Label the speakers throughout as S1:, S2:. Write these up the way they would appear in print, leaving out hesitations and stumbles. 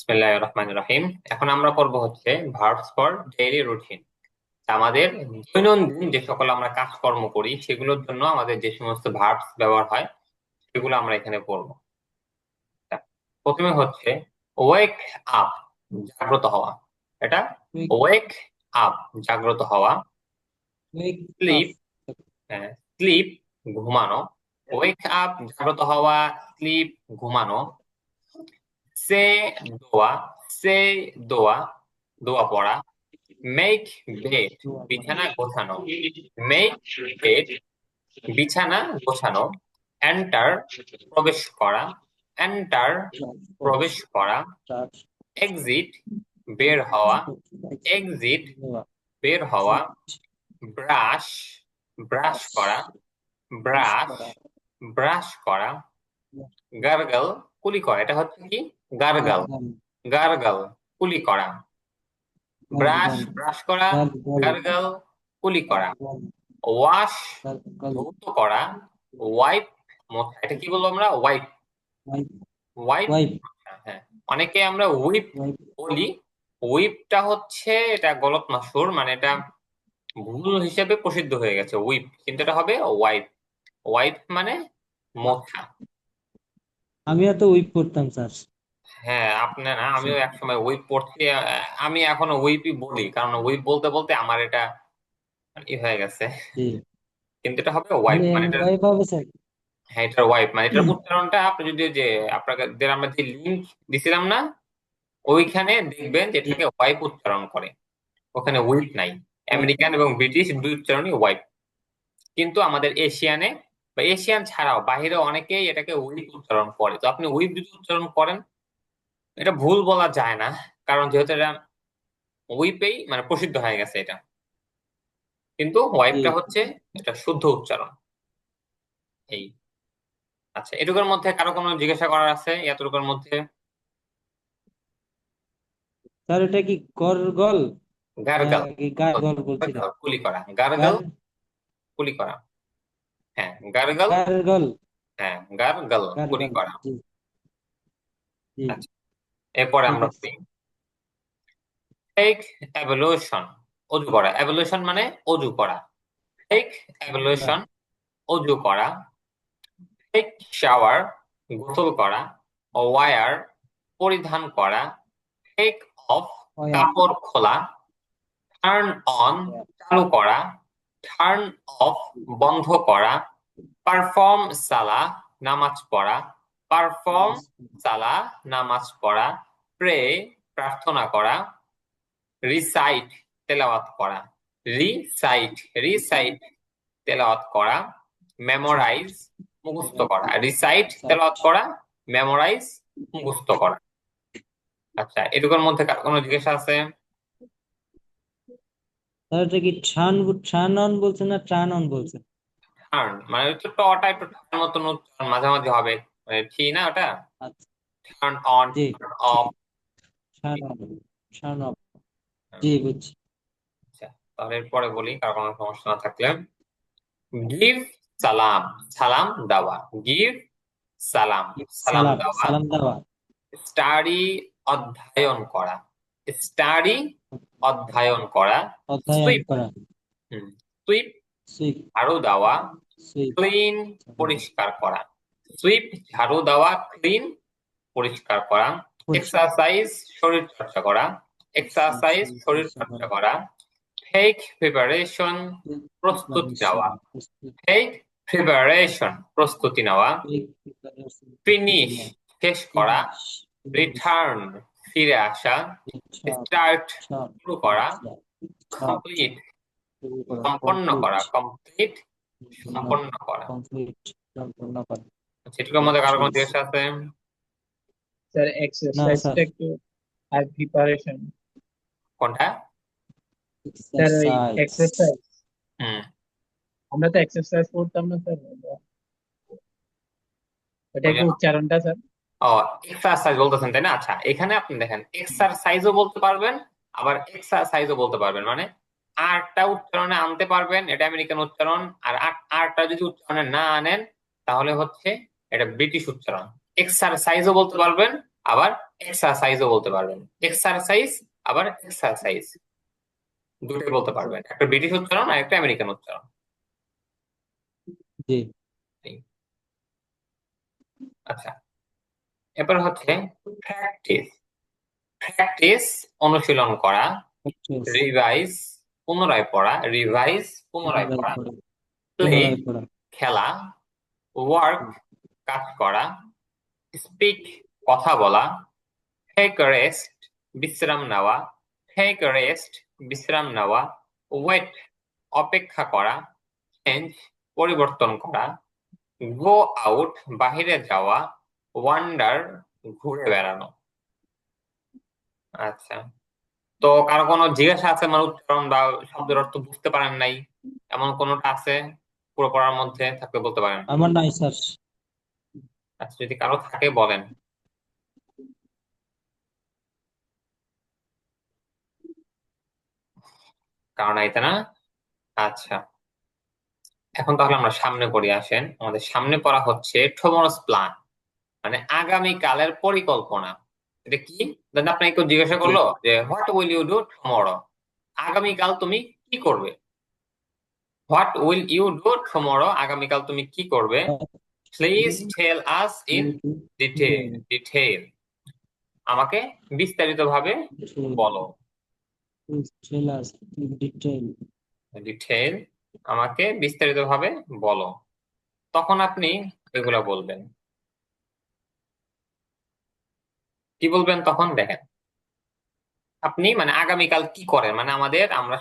S1: বিসমিল্লাহির রহমানির রহিম। এখন আমরা পড়বো হচ্ছে ভার্বস ফর ডেইলি রুটিন। আমাদের দৈনন্দিন যে সকল আমরা কাজকর্ম করি সেগুলোর জন্য আমাদের যে সমস্ত ভার্বস ব্যবহার হয় সেগুলো আমরা এখানে পড়বো। প্রথমে হচ্ছে ওয়েক আপ, জাগ্রত হওয়া। এটা
S2: Wake,
S1: ওয়েক আপ, জাগ্রত হওয়া।
S2: wake
S1: slip,
S2: up.
S1: স্লিপ, ঘুমানো। ওয়েক আপ, জাগ্রত হওয়া, স্লিপ, ঘুমানো। সে দোয়া, সে দোয়া, দোয়া পড়া। মেক বেড, বিছানা গোছানো। মেক বেড, বিছানা গোছানো। এন্টার, প্রবেশ করা। এন্টার, প্রবেশ করা।
S2: Charge.
S1: এক্সিট, বের হওয়া। এক্সিট, বের হওয়া। ব্রাশ, ব্রাশ করা। ব্রাশ, ব্রাশ করা। গার্গল, কুলি করা। এটা হচ্ছে কি? গার্গল, গার্গল, কুলি করা। ব্রাশ, ব্রাশ করা। গার্গল, কুলি করা। ওয়াশ, ধৌত করা। ওয়াইপ, মোছা। এটা কি বলবো আমরা? Wipe, wipe.
S2: Wipe.
S1: হ্যাঁ, অনেকে আমরা হুইপ
S2: Wipe.
S1: বলি। হুইপটা হচ্ছে, এটা গলত মাসুর, মানে এটা ভুল হিসেবে প্রসিদ্ধ হয়ে গেছে হুইপ, কিন্তু এটা হবে ওয়াইপ। ওয়াইপ মানে মোছা।
S2: আমি এত উইপ করতাম স্যার।
S1: হ্যাঁ, আপনার না, আমিও একসময় হুইপ পড়ছি। আমি এখনো হুইপই বলি, কারণ হুইপ বলতে বলতে আমার এটা হয়ে গেছে।
S2: জি,
S1: কিন্তু এটা হবে ওয়াইপ,
S2: মানে
S1: মানে এটা,
S2: ওয়াইপ হবে স্যার।
S1: হ্যাঁ এটার ওয়াইপ মানে এটার উচ্চারণটা আপনি যদি যে আপনাদের আমরা যে লিঙ্ক দিছিলাম না, ওইখানে দেখবেন যে
S2: জি,
S1: এটাকে ওয়াইপ উচ্চারণ করে, ওখানে উইপ নাই।
S2: wipe.
S1: আমেরিকান এবং ব্রিটিশ দুই উচ্চারণই ওয়াইপ। কিন্তু আমাদের এশিয়ানে বা এশিয়ান ছাড়াও বাইরে অনেকেই এটাকে উইপ উচ্চারণ করে। তো আপনি উইপ যদি উচ্চারণ করেন, এটা ভুল বলা যায় না, কারণ যেহেতু এটা উইপেই মানে প্রসিদ্ধ হয়ে গেছে এটা। কিন্তু
S2: জি
S1: ওয়াইপটা হচ্ছে এটা শুদ্ধ উচ্চারণ। এই, আচ্ছা, এটুকুর মধ্যে কারো কোনো জিজ্ঞাসা করার আছে? এতটুকুর মধ্যে
S2: স্যার, এটা কি গরগল
S1: গার্গল,
S2: নাকি গার্গল বলছিলেন?
S1: কুলি করা। গার্গল,
S2: গার
S1: কুলি করা। হ্যাঁ, গার্গল।
S2: গার্গল।
S1: হ্যাঁ, গার্গল, কুলি
S2: গার্গল।
S1: করা।
S2: জি, জি,
S1: আচ্ছা, এরপরে
S2: ঠিক
S1: আমরা
S2: আছে।
S1: টেক অ্যাভলিউশন, অজু করা। অ্যাভলিউশন মানে অজু করা। টেক
S2: স্যার,
S1: অ্যাভলিউশন, অজু করা। টেক শাওয়ার, গোসল করা। ওয়ার, পরিধান করা। টেক অফ,
S2: ওয়া,
S1: কাপড় খোলা। টার্ন অন,
S2: ওয়া,
S1: চালু করা। টার্ন অফ, বন্ধ করা। পারফর্ম সালা, নামাজ পড়া। পারফর্ম সালা, নামাজ পড়া। প্রে, প্রার্থনা করা। রিসাইট, তেলাওয়াত করা। রিসাইট, রিসাইট, তেলাওয়াত করা। মেমোরাইজ, মুখস্থ করা। রিসাইট, তেলাওয়াত করা। মেমোরাইজ, মুখস্থ করা। আচ্ছা, এটুকুর মধ্যে কার কোনো জিজ্ঞাসা আছে?
S2: স্যার, এটা কি ঠান অন বলছেন না ট্রান অন বলছেন?
S1: টার্ন মানে হচ্ছে টটা একটু ঠান্ডার মতন উচ্চারণ মাঝামাঝি হবে, মানে ঠিক না ওটা?
S2: আচ্ছা,
S1: টার্ন অন,
S2: জি,
S1: টার্ন
S2: ঠিক।
S1: Off.
S2: Turn on, turn off. জি, বুঝছি।
S1: আচ্ছা, তাহলে এরপরে বলি কার কোনো সমস্যা না থাকলে। গিভ সালাম, সালাম দেওয়া। গিভ সালাম, সালাম
S2: সালাম,
S1: দেওয়া।
S2: সালাম দেওয়া।
S1: স্টাডি, অধ্যয়ন করা। স্টাডি, অধ্যয়ন করা।
S2: অধ্যয়ন
S1: সুইপ,
S2: করা।
S1: সুইপ,
S2: সুইপ,
S1: ঝাড়ু দেওয়া।
S2: সুইপ।
S1: ক্লিন, পরিষ্কার করা। সুইপ, ঝাড়ু দেওয়া। ক্লিন, পরিষ্কার করা। এক্সারসাইজ, শরীর চর্চা করা। এক্সারসাইজ, শরীর চর্চা করা। টেক প্রিপারেশন, প্রস্তুতি নেওয়া। টেক প্রিপারেশন, প্রস্তুতি নেওয়া। ফিনিশ, শেষ করা। রিটার্ন, ফিরে আসা। স্টার্ট, শুরু করা। কমপ্লিট, সম্পন্ন করা। কমপ্লিট, সম্পন্ন করা।
S2: কমপ্লিট, সম্পূর্ণ করা।
S1: সেটুকুর মধ্যে কারো কোনো জিজ্ঞাসা আছে?
S3: স্যার
S2: না স্যার।
S3: এক্সারসাইজটা একটু আর প্রিপারেশন।
S1: কোনটা?
S3: স্যার ওই
S2: এক্সারসাইজ।
S3: এক্সারসাইজ,
S1: হুম।
S3: আমরা তো এক্সারসাইজ করতাম না স্যার, ওটা
S1: ওই
S3: একটু
S1: জন্য,
S3: উচ্চারণটা স্যার।
S1: ও, এক্সারসাইজ বলতেছেন তাই না? আচ্ছা, এখানে আপনি দেখেন এক্সারসাইজও বলতে পারবেন, আবার এক্সারসাইজও বলতে পারবেন, মানে আরটা উচ্চারণে আনতে পারবেন, এটা আমেরিকান উচ্চারণ। আর আরটা যদি উচ্চারণে না আনেন তাহলে হচ্ছে এটা ব্রিটিশ উচ্চারণ। এক্সারসাইজও বলতে পারবেন, আবার এক্সারসাইজও বলতে পারবেন। এক্সারসাইজ আবার এক্সারসাইজ দুটোই বলতে পারবেন, একটা ব্রিটিশ উচ্চারণ আর একটা আমেরিকান উচ্চারণ।
S2: জি।
S1: আচ্ছা, এরপর হচ্ছে প্র্যাকটিস। প্র্যাকটিস অনুশীলন করা,
S2: প্র্যাকটিস
S1: রিভাইজ পুনরায় পড়া, রিভাইজ পুনরায়
S2: পুনরায়
S1: পড়া,
S2: পড়া
S1: প্লে
S2: পুনরায় পড়া
S1: খেলা, ওয়ার্ক কাজ করা, স্পিক কথা বলা, টেক রেস্ট বিশ্রাম নেওয়া, টেক রেস্ট বিশ্রাম নেওয়া, ওয়েট অপেক্ষা করা, চেঞ্জ পরিবর্তন করা, গো আউট বাহিরে যাওয়া, ওয়ান্ডার ঘুরে বেড়ানো। আচ্ছা, তো কারো কোনো জিজ্ঞাসা আছে, মানে উচ্চারণ বা শব্দের অর্থ বুঝতে পারেন নাই, এমন কোনোটা আছে? পুরো পড়ার মধ্যে থাকলে বলতে পারেন।
S2: আমার নাই স্যার।
S1: আচ্ছা, যদি কারো থাকে বলেন। কারণ আইতে না। আচ্ছা, এখন তাহলে আমরা সামনে পড়ি, আসেন। আমাদের সামনে পড়া হচ্ছে টুমরোস প্ল্যান, মানে আগামীকালের পরিকল্পনা। এটা কি? দেন আপনাকে কেউ জিজ্ঞাসা করলো যে what will you do tomorrow, আগামীকাল তুমি কি করবে? What will you do tomorrow, আগামীকাল তুমি কি করবে? Please tell us in detail, আমাকে বিস্তারিতভাবে বলো। ডিটেইল, আমাকে বিস্তারিতভাবে বলো। তখন আপনি এগুলা বলবেন। কি বলবেন তখন? দেখেন, আপনি মানে আগামীকাল কি করেন, মানে আমরা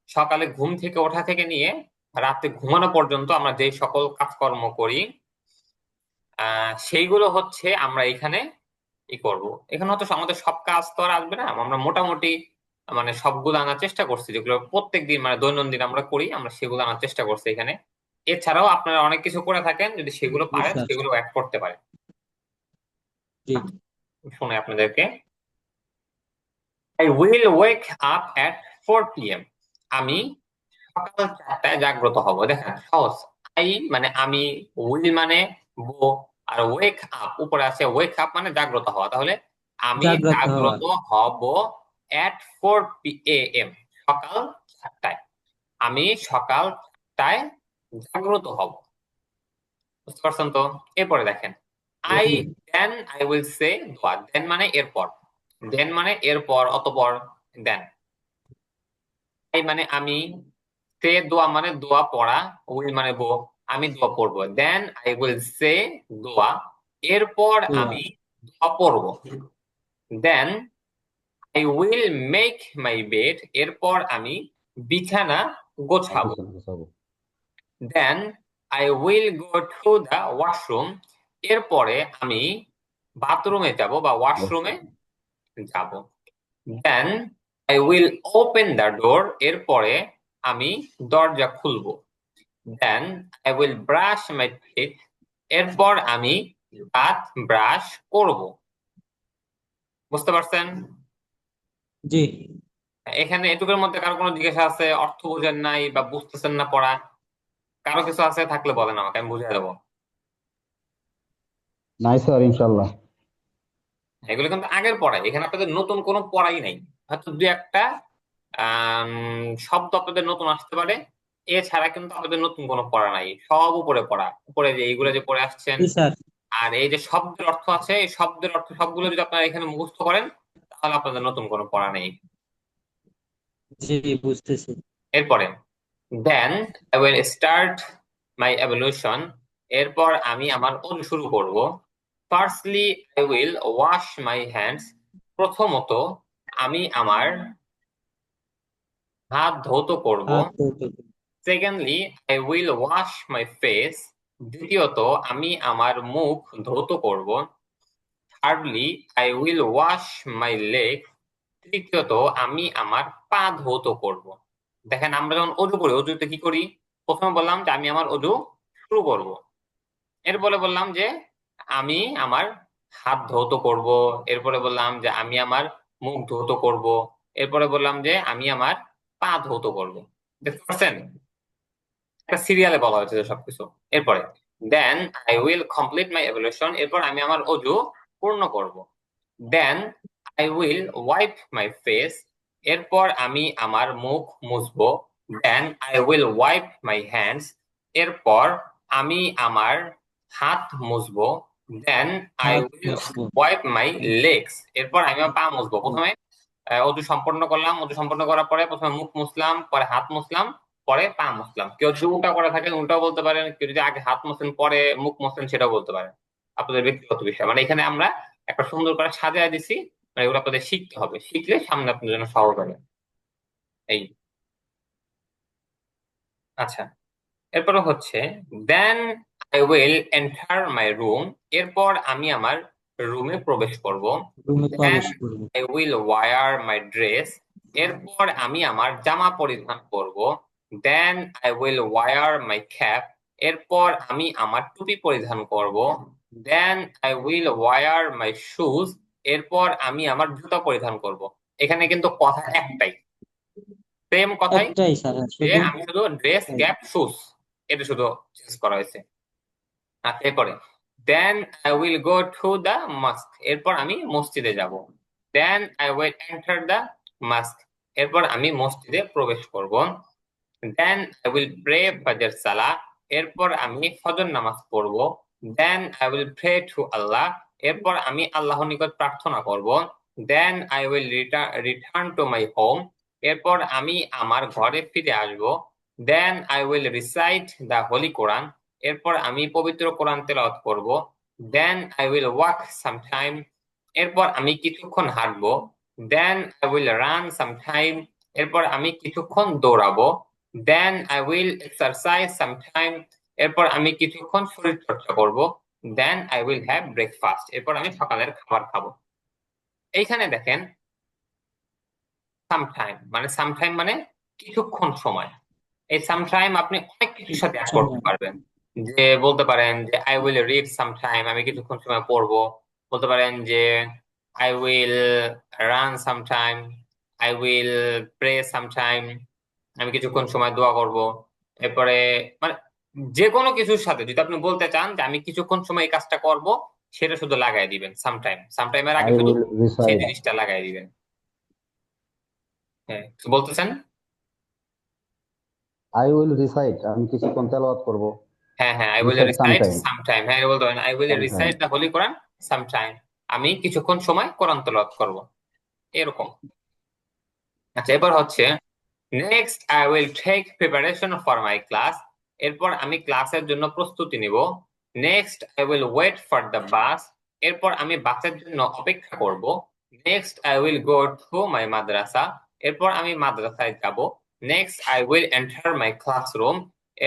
S1: সকালে ঘুম থেকে ওঠা থেকে নিয়ে রাতে ঘুমানো পর্যন্ত আমরা যে সকল কাজকর্ম করি, সেইগুলো হচ্ছে আমরা এখানে ই করব। এখানে হয়তো আমাদের সব কাজ তো আর আসবে না, আমরা মোটামুটি মানে সবগুলো আনার চেষ্টা করছি, যেগুলো প্রত্যেকদিন মানে দৈনন্দিন আমরা করি, আমরা সেগুলো আনার চেষ্টা করছি এখানে। এছাড়াও আপনারা অনেক কিছু করে থাকেন, যদি সেগুলো
S2: জি
S1: পারেন
S2: স্যার।
S1: সেগুলো অ্যাড করতে পারেন।
S2: জি।
S1: শুনে আপনাদেরকে, I will wake up at 4 p.m. আমি সকাল 4টায় জাগ্রত হব। দেখেন সহজ। আই মানে আমি, উইল মানে বো, আর ওয়েক আপ উপরে আছে, ওয়েক আপ মানে জাগ্রত হওয়া। তাহলে আমি
S2: জাগ্রত হওয়া।
S1: জাগ্রত হব এট 4 p.m. সকাল 4টায়। আমি সকাল 4টায় জাগ্রত হব। বুঝতে পারছেন তো? এরপরে দেখেন, আই আই উইল সে দোয়া। দেন মানে এরপর, দেন মানে এরপর, অতঃপর, দেন। আই মানে আমি, সে দোয়া মানে দোয়া পড়া, উইল মানে বো, আমি দোয়া পড়বো। দেন আই উইল সে দোয়া, এরপর আমি দোয়া পড়বো। Then I will make my bed, এরপর আমি বিছানা গোছাবো। Then I will go to the washroom, এরপরে আমি বাথরুমে যাব বা ওয়াশরুমে যাব। Then I will open the door, এরপরে আমি দরজা খুলবো। Then I will brush my teeth, এরপর আমি দাঁত ব্রাশ করব। বুঝতে পারছেন?
S2: জি।
S1: এখানে এটুকুর মধ্যে কারো কোনো জিজ্ঞাসা আছে, অর্থ বুঝেন নাই বা বুঝতেছেন না পড়া? কারো কিছু আছে থাকলে বলেন আমাকে, আমি বুঝিয়ে দেবো।
S4: নাই স্যার, ইনশাল্লাহ।
S1: এগুলো কিন্তু আগের পড়াই, এখানে আপনাদের নতুন কোনো পড়াই নাই। হয়তো দুই একটা শব্দ আপনাদের নতুন আসতে পারে, এছাড়া কিন্তু আপনাদের নতুন কোনো পড়া নাই, সব উপরে পড়া। উপরে যে এইগুলো যে পড়ে আসছেন,
S2: জি স্যার।
S1: আর এই যে শব্দের অর্থ আছে, এই শব্দের অর্থ সবগুলো যদি আপনারা এখানে মুখস্থ করেন, তাহলে আপনাদের নতুন কোনো পড়া নেই।
S2: জি, বুঝতেছি।
S1: এরপরে then I will start my ablution, এরপর আমি আমার অজু শুরু করব। Firstly I will wash my hands, প্রথমত আমি আমার হাত ধৌত করব।
S2: হাত ধুতে।
S1: Secondly I will wash my face, দ্বিতীয়ত আমি আমার মুখ ধৌত করব। Thirdly I will wash my leg, তৃতীয়ত আমি আমার পা ধৌত করব। দেখেন, আমরা যখন অজু করি, অজুতে কি করি? প্রথমে বললাম যে আমি আমার অজু শুরু করব, এরপরে বললাম যে আমি আমার হাত ধৌত করব, এরপরে বললাম যে আমি আমার মুখ ধৌত করব, এরপরে বললাম যে আমি আমার পা ধৌত করব। দেখতে পাচ্ছেন? একটা সিরিয়ালে বলা হয়েছে যে সবকিছু। এরপরে then I will complete my ablution, এরপর আমি আমার অজু পূর্ণ করব। Then I will wipe my face, এরপর আমি আমার মুখ মুছবো। Then I will wipe my hands, এরপর আমি আমার হাত মুছবো। দেন আই
S2: হাত
S1: উইল
S2: মুছবো।
S1: ওয়াইপ মাই লেগস, এরপর আমি আমার পা মুছবো। প্রথমে অজু সম্পন্ন করলাম, অজু সম্পন্ন করার পরে প্রথমে মুখ মুছলাম, পরে হাত মুছলাম, পরে পা মুছলাম। কেউ যদি উল্টা করে থাকেন উল্টাও বলতে পারেন, কেউ যদি আগে হাত মুছেন পরে মুখ মুছেন সেটাও বলতে পারেন। আপনাদের ব্যক্তিগত বিষয়। মানে এখানে আমরা একটা সুন্দর করে সাজায় দিছি, মানে এগুলো আপনাদের শিখতে হবে, শিখলে সামনে আপনার জন্য সহজ হবে। এই, আচ্ছা, এরপর হচ্ছে then I will enter my room, এরপর আমি আমার রুমে প্রবেশ করব।
S2: রুমে
S1: দেন
S2: প্রবেশ করবো।
S1: I will wear my dress, এরপর আমি আমার জামা পরিধান করব। Then I will wear my cap, এরপর আমি আমার টুপি পরিধান করব। Then I will wear my shoes, এরপর আমি আমার জুতা পরিধান করব। এখানে কিন্তু কথা একটাই, সেম কথাই,
S2: একটাই স্যার,
S1: যে
S2: শুধু
S1: আমি শুধু ড্রেস
S2: একটাই।
S1: ক্যাপ শুজ এটা শুধু চেঞ্জ করা হয়েছে। আর এরপরে then I will go to the mosque, এরপর আমি মসজিদে যাব। Then I will enter the mosque, এরপর আমি মসজিদে প্রবেশ করব। দেন আই উইল প্রে ফজর সালাহ, এরপর আমি ফজর নামাজ পড়ব। Then I will pray to Allah, এরপর আমি আল্লাহর নিকট প্রার্থনা করব। Then I will return to my home, এরপর আমি আমার ঘরে ফিরে আসব। Then I will recite the holy Quran, এরপর আমি পবিত্র কোরআন তেলাওয়াত করব। Then I will walk some time, এরপর আমি কিছুক্ষণ হাঁটবো। Then I will run some time, এরপর আমি কিছুক্ষণ দৌড়াবো। Then I will exercise some time, এরপর আমি কিছুক্ষণ শরীর চর্চা করব। Then I will have breakfast, এরপর আমি সকালের খাবার খাবো। এইখানে দেখেন সাম টাইম মানে কিছুক্ষণ সময়। এই সাম টাইম আপনি অনেক কিছুর সাথে অ্যাড করতে
S2: সময়।
S1: পারবেন। যে বলতে পারেন যে I will read some time, আমি কিছুক্ষণ সময় পড়বো। বলতে পারেন যে I will run some time, I will pray some time, আমি কিছুক্ষণ সময় দোয়া করব। এরপরে মানে যে কোনো কিছুর সাথে যদি আপনি বলতে চান যে আমি কিছুক্ষণ সময় এই কাজটা করব, সেটা শুধু লাগাই দিবেন সাম টাইমের আগে
S4: I
S1: শুধু
S4: will
S1: সেই
S4: recite.
S1: জিনিসটা লাগাই দিবেন। হ্যাঁ, কি বলতেছেন?
S4: I will recite. আমি কিছুক্ষণ তেলাওয়াত করব।
S1: হ্যাঁ হ্যাঁ, I will
S4: Recite
S1: recite
S4: sometime.
S1: Some time, হ্যাঁ এটা বলতে পারেন I will
S4: Sometime.
S1: Recite the holy Quran some time, আমি কিছুক্ষণ সময় কোরআন তেলাওয়াত করব, এরকম। আচ্ছা, এবার হচ্ছে next I will take preparation for my class, এরপর আমি ক্লাসের জন্য প্রস্তুতি নিব। Next I will wait for the bus, এরপর আমি বাসের জন্য অপেক্ষা করব। Next I will go to my madrasa, এরপর আমি মাদ্রাসায় যাব। Next I will enter my classroom,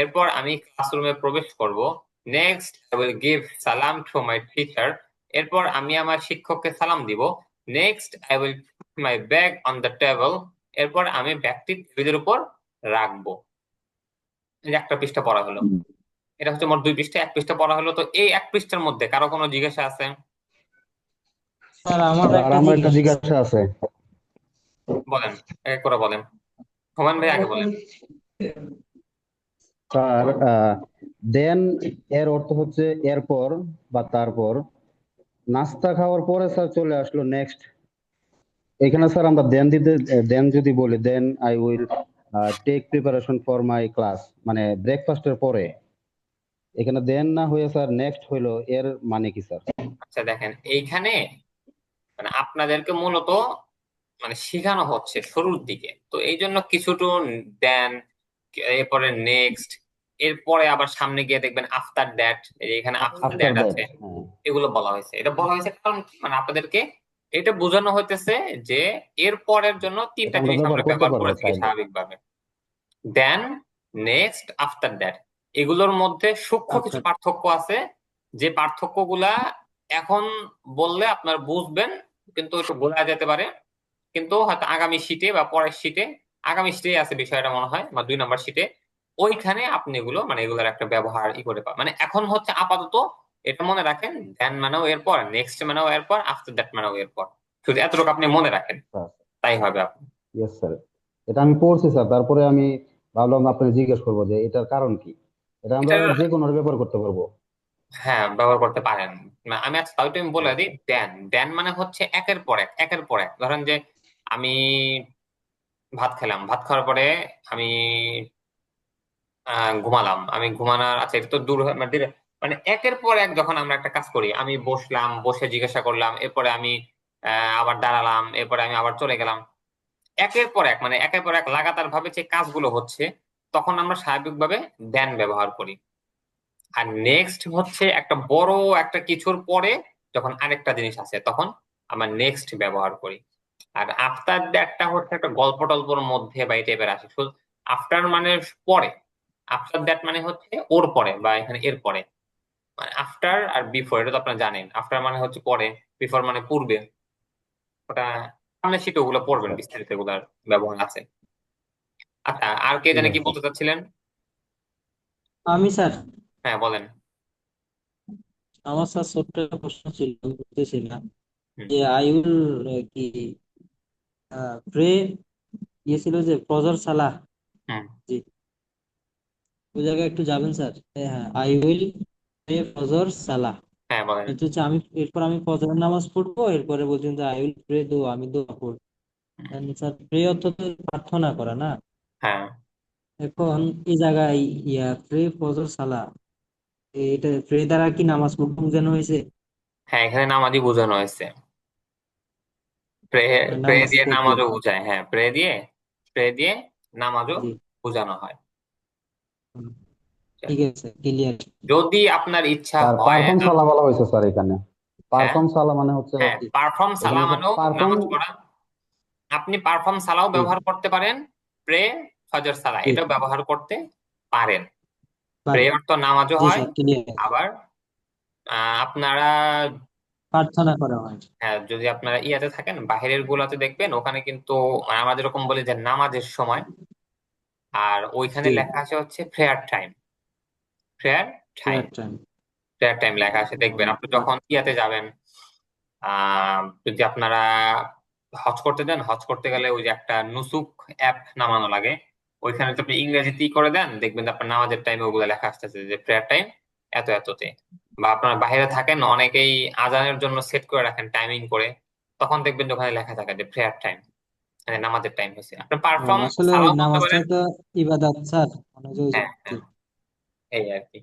S1: এরপর আমি ক্লাসরুমে প্রবেশ করব। Next I will give salam to my teacher, এরপর আমি আমার শিক্ষককে সালাম দিব। Next I will put my bag on the table, এরপর আমি ব্যাগটি টেবিলের উপর রাখবো। এই যে একটা পৃষ্ঠা পড়া হলো, এটা হচ্ছে মোট 2 পৃষ্ঠা, 1 পৃষ্ঠা পড়া হলো। তো এই 1 পৃষ্ঠার মধ্যে কারো কোনো জিজ্ঞাসা আছে?
S2: স্যার আমার
S4: স্যার
S2: একটা
S4: আমার একটা
S2: জিজ্ঞাসা।
S4: জিজ্ঞাসা আছে।
S1: বলেন, এক করে বলেন। হুমায়ুন ভাই আগে বলেন।
S4: স্যার দেন এর অর্থ হচ্ছে এরপর বা তারপর। নাস্তা খাওয়ার পরে স্যার চলে আসলো নেক্সট। এখানে স্যার আমরা দেন যদি বলি then I will take preparation for my class, মানে ব্রেকফাস্টের পরে। এখানে দেন না হয়ে স্যার নেক্সট হইলো, এর মানে কি স্যার?
S1: আচ্ছা দেখেন, এইখানে মানে আপনাদেরকে মূলত মানে শেখানো হচ্ছে শুরুর দিকে, তো এই জন্য কিছুটু দেন, এরপরে নেক্সট, এরপরে আবার সামনে গিয়ে দেখবেন আফটার দ্যাট, এখানে আফটার
S4: আফটার
S1: দ্যাট
S4: দ্যাট।
S1: আছে।
S4: হ্যাঁ।
S1: এগুলো বলা হয়েছে, এটা বলা হয়েছে কারণ কি? মানে আপনাদেরকে এটা বোঝানো হইতেছে যে এর পরের জন্য
S4: এটা
S1: 3টা
S4: আমরা
S1: জিনিস
S4: ব্যবহার
S1: আমরা
S4: করতে
S1: ব্যবহার
S4: পারবো
S1: করে থাকি
S4: চাইলে।
S1: স্বাভাবিকভাবে। দেন, নেক্সট, আফটার দ্যাট, এগুলোর মধ্যে সূক্ষ্ম কিছু
S2: আচ্ছা।
S1: পার্থক্য আছে, যে পার্থক্যগুলা এখন বললে আপনার বুঝবেন, কিন্তু একটু বোঝা যেতে পারে, কিন্তু হয়তো আগামী শীটে বা পরের শীটে, আগামী শীটে আছে বিষয়টা মনে হয়, বা 2 নম্বর শীটে, ওইখানে আপনি এগুলো মানে এগুলোর একটা ব্যবহার করে পাবেন। মানে এখন হচ্ছে আপাতত এটা মনে রাখেন, দেন মানেও এরপর, নেক্সট মানেও এরপর, আফটার দ্যাট মানেও এরপর, শুধু এতটুকু আপনি মনে রাখেন, তাই হবে আপনি।
S4: ইয়েস স্যার, এটা আমি পড়ছি স্যার। তারপরে আমি ভাবলাম আপনাকে জিজ্ঞেস করবো যে এটার কারণ কি। এটা আমরা
S1: এটার
S4: যে কোনো ব্যবহার করতে পারবো।
S1: হ্যাঁ, ব্যবহার করতে পারেন। আমি আচ্ছা তাও একটু আমি বলে দিই, দেন দেন মানে হচ্ছে একের পর এক, একের পর এক। ধরেন যে আমি ভাত খেলাম, ভাত খাওয়ার পরে আমি ঘুমালাম, আমি ঘুমানোর, আচ্ছা এটা তো দূর মানে মানে একের পর এক যখন আমরা একটা কাজ করি, আমি বসলাম, বসে জিজ্ঞাসা করলাম, এরপরে আমি আবার দাঁড়ালাম, এরপরে আমি আবার চলে গেলাম, একের পর এক মানে একের পর এক লাগাতার ভাবে যে কাজগুলো হচ্ছে, তখন আমরা স্বাভাবিকভাবে দেন ব্যবহার করি। আর নেক্সট হচ্ছে একটা বড় একটা কিছুর পরে যখন আরেকটা জিনিস আছে, তখন আমরা নেক্সট ব্যবহার করি। আর আফটার দ্যাটটা হচ্ছে একটা গল্প টল্পর মধ্যে বা এই টাইপের আসে। শুধু আফটার মানে পরে, আফটার দ্যাট মানে হচ্ছে ওর পরে বা এখানে এর পরে। মানে আফটার আর বিফোর এটা তো আপনারা জানেন, আফটার মানে হচ্ছে পরে, বিফোর মানে পূর্বে। ওটা সামনে শীট ওগুলো পড়বেন, বিস্তারিত এগুলার ব্যবহার আছে। আচ্ছা, আর কে
S4: ঠিক
S1: জানে
S4: আছে
S1: কি
S4: স্যার।
S1: বলতে চাচ্ছিলেন?
S2: আমি স্যার,
S1: হ্যাঁ, বলেন।
S2: আমার স্যার ছোট্ট একটা প্রশ্ন ছিল, আমি বলতেছিলাম
S1: হুম।
S2: যে আই উইল কি প্রে ইয়ে ছিল যে ফজর সালাহ,
S1: হুম।
S2: জি ওই জায়গায় একটু যাবেন স্যার। হ্যাঁ, আই উইল প্রে ফজর সালাহ,
S1: হ্যাঁ, বলেন।
S2: এটা হচ্ছে আমি এরপর আমি ফজরের নামাজ পড়বো, এরপরে বলছেন যে আই উইল প্রে দোয়া, আমি দোয়া পড়বো।
S1: হুম।
S2: স্যার প্রে অর্থ তো প্রার্থনা করা না,
S1: হ্যাঁ,
S2: এখন এই জায়গায় প্রে ফজর সালাহ, এটা প্রে দ্বারা কি নামাজ পড়তে বোঝানো হয়েছে?
S1: হ্যাঁ, এখানে নামাজই বোঝানো হয়েছে। প্রে,
S2: মানে
S1: প্রে
S2: নামাজ
S1: দিয়ে
S2: পড়বো,
S1: নামাজও বোঝায়। হ্যাঁ, প্রে দিয়ে নামাজও
S2: জি
S1: বোঝানো হয়।
S2: হুম, ঠিক আছে, ক্লিয়ার।
S1: যদি আপনার ইচ্ছা
S4: স্যার
S1: হয়
S4: পারফর্ম সালা বলা হয়েছে স্যার এখানে।
S1: হ্যাঁ,
S4: পারফর্ম সালা মানে হচ্ছে
S1: হ্যাঁ, পারফর্ম
S4: এখানে
S1: সালাম
S4: হচ্ছে
S1: মানেও
S4: পারফর্ম।
S1: নামাজ পড়া। আপনি পারফর্ম সালাও ব্যবহার করতে পারেন, প্রে ফজর সালা এটাও ব্যবহার করতে পারেন। প্রে অর্থ নামাজও
S2: জি
S1: হয়।
S2: স্যার, ক্লিয়ার,
S1: আবার আপনারা
S2: প্রার্থনা করা হয়।
S1: যদি আপনারা ইয়াতে থাকেন, বাহিরের গুলাতে দেখবেন ওখানে কিন্তু আমরা যেরকম বলি যে নামাজের সময়, আর ওইখানে
S2: জি,
S1: লেখা আছে হচ্ছে prayer time. Prayer time,
S2: prayer time.
S1: Prayer time লেখা আছে, দেখবেন আপনি যখন ইয়াতে যাবেন। যদি আপনারা হজ করতে দেন, হজ করতে গেলে ওই যে একটা নুসুক অ্যাপ নামানো লাগে, ওইখানে যদি আপনি ইংরেজিতেই করে দেন, দেখবেন যে আপনার নামাজের টাইমে ওগুলো লেখা আসতেছে যে প্রেয়ার টাইম এত এততে। বা আপনারা বাইরে থাকেন, অনেকেই আজানের জন্য সেট করে রাখেন টাইমিং করে, তখন দেখবেন যে ওখানে লেখা থাকে যে প্রেয়ার টাইম, মানে নামাজের টাইম হয়েছে। আপনি পারফর্ম
S2: আসলে ওই
S1: সালাও বলতে
S2: নামাজটা
S1: পারেন।
S2: তো ইবাদত স্যার, মানে যে ওই যে
S1: হ্যাঁ,
S2: জি,
S1: হ্যাঁ, এই আর কি।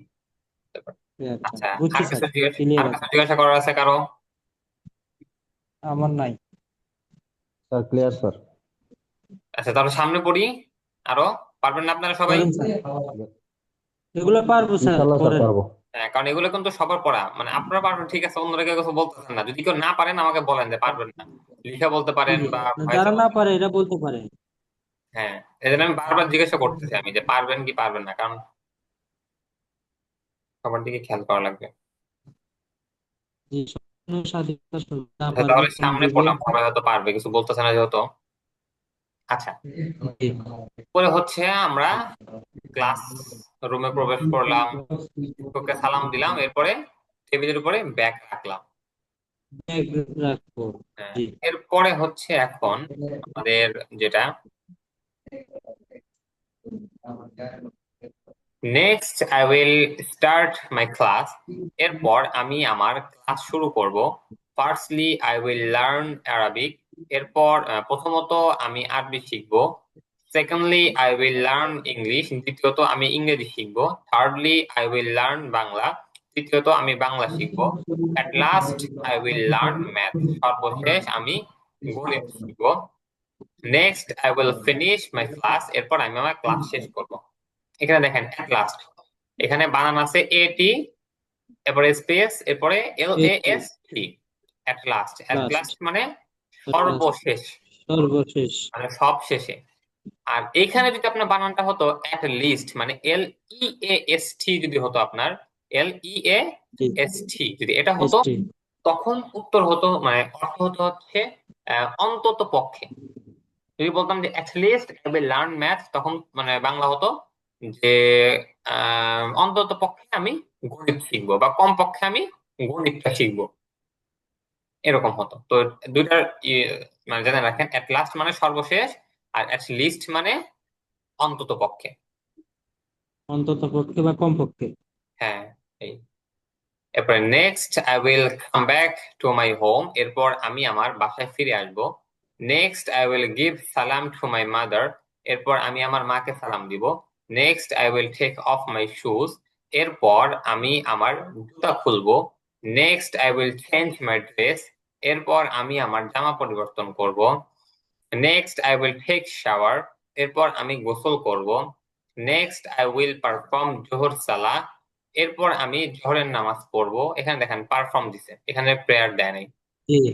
S2: প্রেয়ার টাইম
S1: আচ্ছা,
S2: বুঝছি স্যার,
S1: আর
S2: ক্লিয়ার
S1: কিছু
S2: আছে।
S1: জিজ্ঞাসা করার আছে কারো?
S2: আমার নাই।
S4: Sir clear sir.
S1: আচ্ছা, তাহলে সামনে পড়ি। আরো পারবেন না আপনারা সবাই?
S2: করেন স্যার, এগুলো পারবো স্যার,
S4: ইনশাল্লাহ স্যার
S2: করেন।
S4: পারবো।
S1: হ্যাঁ, কারণ এগুলো কিন্তু সবার পড়া, মানে আপনারা পারবেন ঠিক আছে, অন্যরা কেউ কিছু বলতেছেন না। যদি কেউ না পারেন আমাকে বলেন যে পারবেন না, লিখে বলতে
S2: জি
S1: পারেন
S2: জি,
S1: বা ভয়েসে
S2: যারা না
S1: বলতে পারেন।
S2: পারে এরা বলতে পারে।
S1: হ্যাঁ, এই জন্য আমি বারবার জিজ্ঞাসা করতেছি আমি যে পারবেন কি পারবেন না, কারণ সবার দিকে খেয়াল করা লাগবে।
S2: জি, সম্পূর্ণ স্বাধীনতা, না
S1: আচ্ছা,
S2: পারবে
S1: তাহলে
S2: ফোন
S1: সামনে
S2: দিবে।
S1: পড়লাম, সবাই হয়তো পারবে, কিছু বলতেছে না যেহেতু। আচ্ছা,
S2: জি
S1: পরে হচ্ছে আমরা ক্লাস রুমে প্রবেশ করলাম, শিক্ষককে সালাম দিলাম, এরপরে টেবিলের উপরে ব্যাগ রাখলাম।
S2: ব্যাগ রাখবো।
S1: হ্যাঁ,
S2: জি
S1: এরপরে হচ্ছে এখন আমাদের যেটা next, I will start my class. এরপর আমি আমার ক্লাস শুরু করব। Firstly I will learn Arabic. এরপর প্রথমত আমি আরবি শিখব। Secondly I will learn English. দ্বিতীয়ত আমি ইংরেজি শিখব। Thirdly I will learn Bangla. তৃতীয়ত আমি বাংলা শিখব। At last I will learn math. সর্বশেষ আমি গণিত শিখব। Next I will finish my class. এরপর আমি আমার ক্লাস শেষ করব। এখানে দেখেন অ্যাট লাস্ট, এখানে বানান আছে এটি, এরপরে স্পেস, এরপরে
S2: এটি
S1: LAST। At last, at
S2: last,
S1: last মানে সর্বশেষ,
S2: সর্বশেষ।
S1: মানে সব শেষে। আর এইখানে যদি আপনার বানানটা হতো অ্যাট লিস্ট, মানে LEAST যদি হতো আপনার,
S2: জি,
S1: LEAST যদি এটা হতো,
S2: এসটি।
S1: তখন উত্তর হতো মানে অর্থ হতো হচ্ছে অন্তত পক্ষে। যদি বলতাম যে at least I will learn math, তখন মানে বাংলা হতো যে অন্তত পক্ষে আমি গণিত শিখবো, বা কম পক্ষে আমি গণিতটা শিখবো, এরকম হতো। তো দুইটার মানে জেনে রাখেন, অ্যাট লাস্ট মানে সর্বশেষ, আর অ্যাট লিস্ট মানে অন্তত পক্ষে।
S2: অন্তত পক্ষে বা কম পক্ষে।
S1: হ্যাঁ, এই এরপরে next I will come back to my home, এরপর আমি আমার বাসায় ফিরে আসবো। Next I will give salam to my mother, এরপর আমি আমার মাকে সালাম দিব। Next I will take off my shoes, এরপর আমি আমার জুতা খুলবো। Next I will change my dress, এরপর আমি আমার জামা পরিবর্তন করব। Next I will take shower, এরপর আমি গোসল করব। নেক্সট আই উইল পারফর্ম জোহর সালাহ, এরপর আমি জোহরের নামাজ পড়বো। এখানে দেখেন পারফর্ম দিছে, এখানে প্রেয়ার দেয় নাই।
S2: জি জি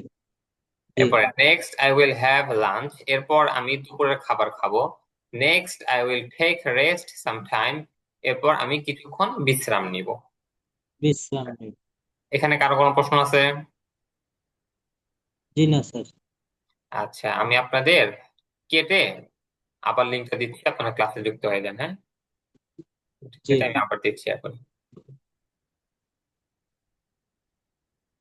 S1: এরপরে next I will have lunch, এরপর আমি দুপুরের খাবার খাবো। Next I will take rest some time, এরপর আমি কিছুক্ষণ বিশ্রাম নিব।
S2: বিশ্রাম নেই।
S1: এখানে কারো কোনো প্রশ্ন আছে?
S2: জি না স্যার।
S1: আচ্ছা, আমি আপনাদের কেটে আবার লিঙ্কটা দিচ্ছি, আপনারা ক্লাসে যুক্ত হয়ে যান। হ্যাঁ,
S2: জি
S1: এটা আমি আবার দিচ্ছি এখন।